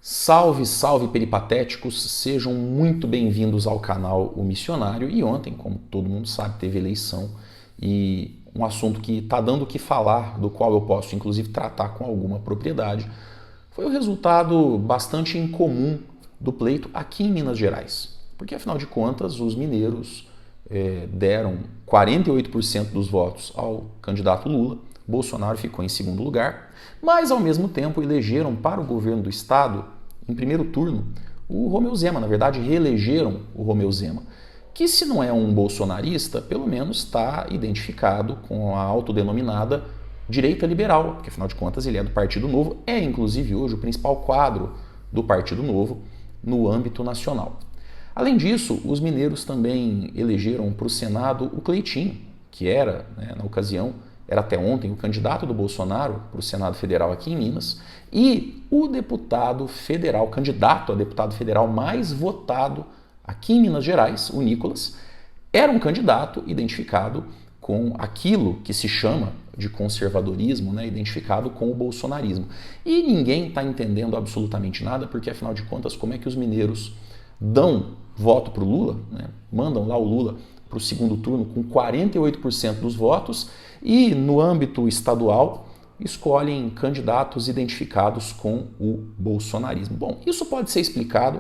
Salve, salve peripatéticos, sejam muito bem-vindos ao canal O Missionário. E ontem, como todo mundo sabe, teve eleição e um assunto que está dando o que falar, do qual eu posso inclusive tratar com alguma propriedade, foi o resultado bastante incomum do pleito aqui em Minas Gerais. Porque afinal de contas, os mineiros deram 48% dos votos ao candidato Lula, Bolsonaro ficou em segundo lugar, mas ao mesmo tempo elegeram para o governo do estado, em primeiro turno, o Romeu Zema. Na verdade, reelegeram o Romeu Zema, que se não é um bolsonarista, pelo menos está identificado com a autodenominada direita liberal, porque afinal de contas ele é do Partido Novo, é inclusive hoje o principal quadro do Partido Novo no âmbito nacional. Além disso, os mineiros também elegeram para o Senado o Cleitinho, que era, na ocasião, era até ontem o candidato do Bolsonaro para o Senado Federal aqui em Minas, e o deputado federal, candidato a deputado federal mais votado aqui em Minas Gerais, o Nicolas, era um candidato identificado com aquilo que se chama de conservadorismo, identificado com o bolsonarismo. E ninguém está entendendo absolutamente nada, porque afinal de contas, como é que os mineiros dão voto para o Lula, mandam lá o Lula para o segundo turno com 48% dos votos e no âmbito estadual escolhem candidatos identificados com o bolsonarismo. Bom, isso pode ser explicado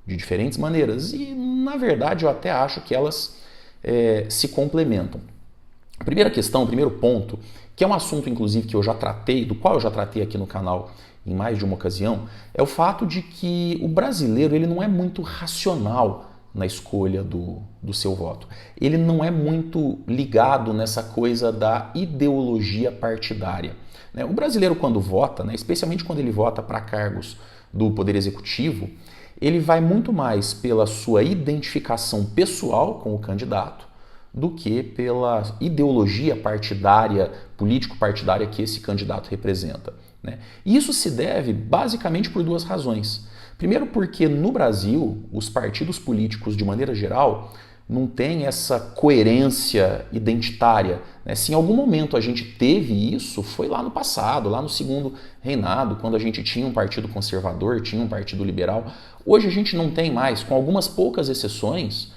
de diferentes maneiras e, na verdade, eu até acho que elas se complementam. A primeira questão, o primeiro ponto, que é um assunto, inclusive, que eu já tratei, do qual eu já tratei aqui no canal em mais de uma ocasião, é o fato de que o brasileiro ele não é muito racional na escolha do seu voto. Ele não é muito ligado nessa coisa da ideologia partidária. O brasileiro, quando vota, especialmente quando ele vota para cargos do Poder Executivo, ele vai muito mais pela sua identificação pessoal com o candidato do que pela ideologia partidária, político-partidária que esse candidato representa. Isso se deve basicamente por duas razões. Primeiro, porque no Brasil, os partidos políticos, de maneira geral, não têm essa coerência identitária. Se em algum momento a gente teve isso, foi lá no passado, lá no segundo reinado, quando a gente tinha um partido conservador, tinha um partido liberal. Hoje a gente não tem mais, com algumas poucas exceções.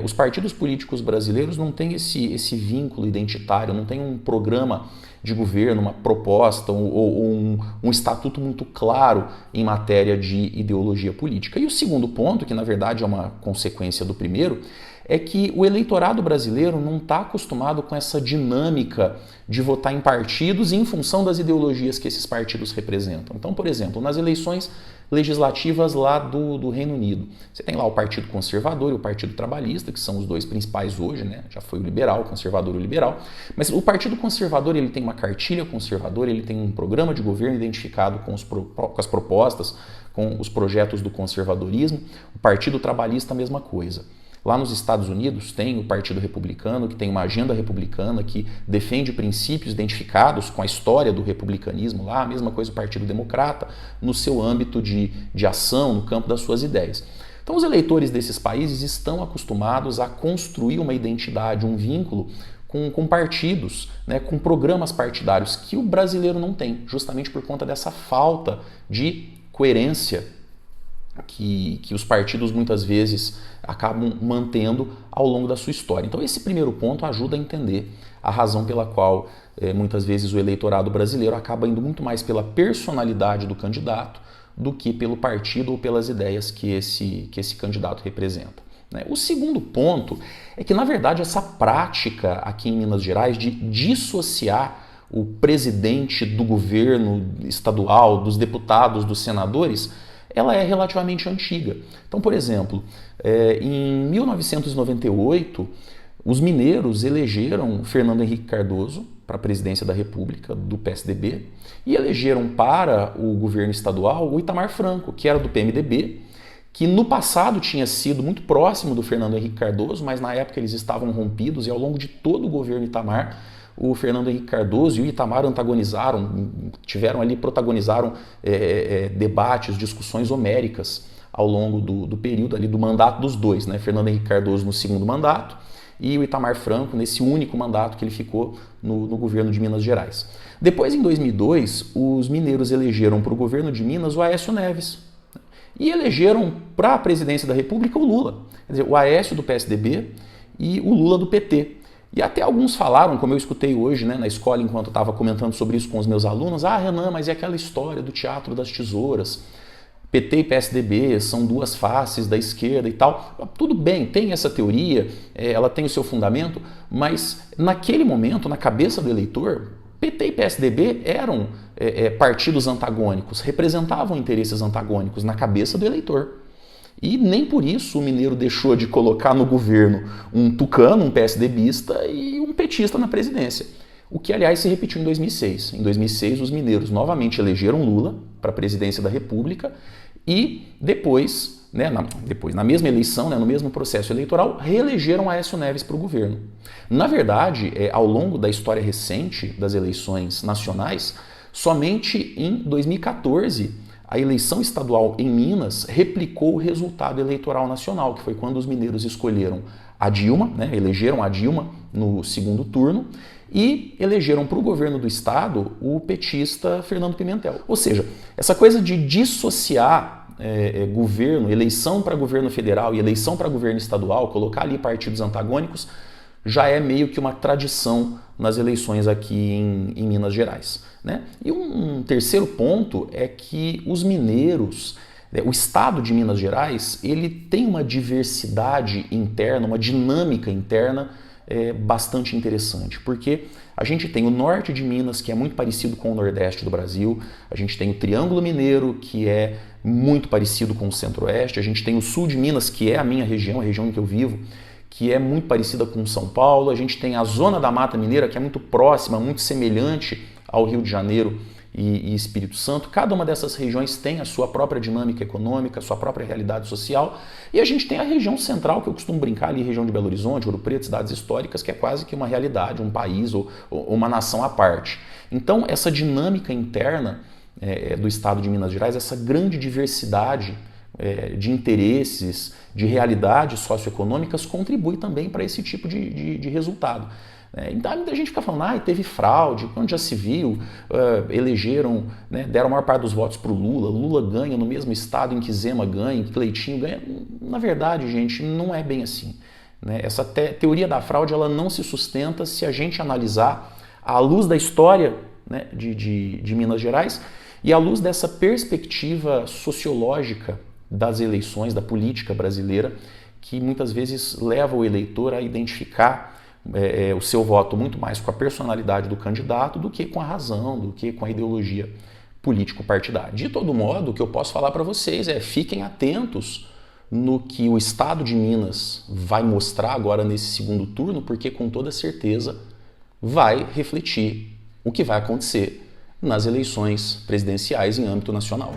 Os partidos políticos brasileiros não têm esse vínculo identitário, não tem um programa de governo, uma proposta ou um estatuto muito claro em matéria de ideologia política. E o segundo ponto, que na verdade é uma consequência do primeiro, é que o eleitorado brasileiro não está acostumado com essa dinâmica de votar em partidos em função das ideologias que esses partidos representam. Então, por exemplo, nas eleições legislativas lá do Reino Unido, você tem lá o Partido Conservador e o Partido Trabalhista, que são os dois principais hoje, já foi o liberal, o conservador e o liberal, mas o Partido Conservador ele tem uma cartilha conservadora, ele tem um programa de governo identificado com as propostas, com os projetos do conservadorismo. O Partido Trabalhista, a mesma coisa. Lá nos Estados Unidos tem o Partido Republicano, que tem uma agenda republicana, que defende princípios identificados com a história do republicanismo. Lá a mesma coisa o Partido Democrata, no seu âmbito de ação, no campo das suas ideias. Então os eleitores desses países estão acostumados a construir uma identidade, um vínculo com partidos, com programas partidários, que o brasileiro não tem, justamente por conta dessa falta de coerência que os partidos muitas vezes acabam mantendo ao longo da sua história. Então esse primeiro ponto ajuda a entender a razão pela qual muitas vezes o eleitorado brasileiro acaba indo muito mais pela personalidade do candidato do que pelo partido ou pelas ideias que esse candidato representa. O segundo ponto é que, na verdade, essa prática aqui em Minas Gerais de dissociar o presidente do governo estadual, dos deputados, dos senadores, ela é relativamente antiga. Então, por exemplo, em 1998, os mineiros elegeram Fernando Henrique Cardoso para a presidência da República, do PSDB, e elegeram para o governo estadual o Itamar Franco, que era do PMDB, que no passado tinha sido muito próximo do Fernando Henrique Cardoso, mas na época eles estavam rompidos e ao longo de todo o governo Itamar, o Fernando Henrique Cardoso e o Itamar protagonizaram debates, discussões homéricas ao longo do período ali do mandato dos dois, Fernando Henrique Cardoso no segundo mandato e o Itamar Franco nesse único mandato que ele ficou no governo de Minas Gerais. Depois, em 2002, os mineiros elegeram para o governo de Minas o Aécio Neves, e elegeram para a presidência da República o Lula. Quer dizer, o Aécio do PSDB e o Lula do PT. E até alguns falaram, como eu escutei hoje, né, na escola, enquanto eu estava comentando sobre isso com os meus alunos, Renan, mas é aquela história do teatro das tesouras. PT e PSDB são duas faces da esquerda e tal. Tudo bem, tem essa teoria, ela tem o seu fundamento, mas naquele momento, na cabeça do eleitor, PT e PSDB eram partidos antagônicos, representavam interesses antagônicos na cabeça do eleitor. E nem por isso o mineiro deixou de colocar no governo um tucano, um PSDBista e um petista na presidência. O que, aliás, se repetiu em 2006. Em 2006, os mineiros novamente elegeram Lula para a presidência da República e depois, na mesma eleição, no mesmo processo eleitoral, reelegeram Aécio Neves para o governo. Na verdade, ao longo da história recente das eleições nacionais, somente em 2014, a eleição estadual em Minas replicou o resultado eleitoral nacional, que foi quando os mineiros escolheram a Dilma, elegeram a Dilma no segundo turno, e elegeram para o governo do estado o petista Fernando Pimentel. Ou seja, essa coisa de dissociar governo, eleição para governo federal e eleição para governo estadual, colocar ali partidos antagônicos, já é meio que uma tradição nas eleições aqui em Minas Gerais. E um terceiro ponto é que os mineiros, o estado de Minas Gerais, ele tem uma diversidade interna, uma dinâmica interna bastante interessante, porque a gente tem o norte de Minas, que é muito parecido com o nordeste do Brasil, a gente tem o Triângulo Mineiro, que é muito parecido com o centro-oeste, a gente tem o sul de Minas, que é a minha região, a região em que eu vivo, que é muito parecida com São Paulo, a gente tem a Zona da Mata Mineira, que é muito próxima, muito semelhante ao Rio de Janeiro e Espírito Santo. Cada uma dessas regiões tem a sua própria dinâmica econômica, a sua própria realidade social. E a gente tem a região central, que eu costumo brincar ali, região de Belo Horizonte, Ouro Preto, cidades históricas, que é quase que uma realidade, um país ou uma nação à parte. Então, essa dinâmica interna do estado de Minas Gerais, essa grande diversidade de interesses, de realidades socioeconômicas, contribui também para esse tipo de resultado. Então, muita gente fica falando, teve fraude, onde já se viu, elegeram, deram a maior parte dos votos para o Lula, Lula ganha no mesmo estado em que Zema ganha, em que Cleitinho ganha. Na verdade, gente, não é bem assim. Essa teoria da fraude ela não se sustenta se a gente analisar à luz da história de Minas Gerais e à luz dessa perspectiva sociológica das eleições, da política brasileira, que muitas vezes leva o eleitor a identificar o seu voto muito mais com a personalidade do candidato do que com a razão, do que com a ideologia político-partidária. De todo modo, o que eu posso falar para vocês fiquem atentos no que o estado de Minas vai mostrar agora nesse segundo turno, porque com toda certeza vai refletir o que vai acontecer nas eleições presidenciais em âmbito nacional.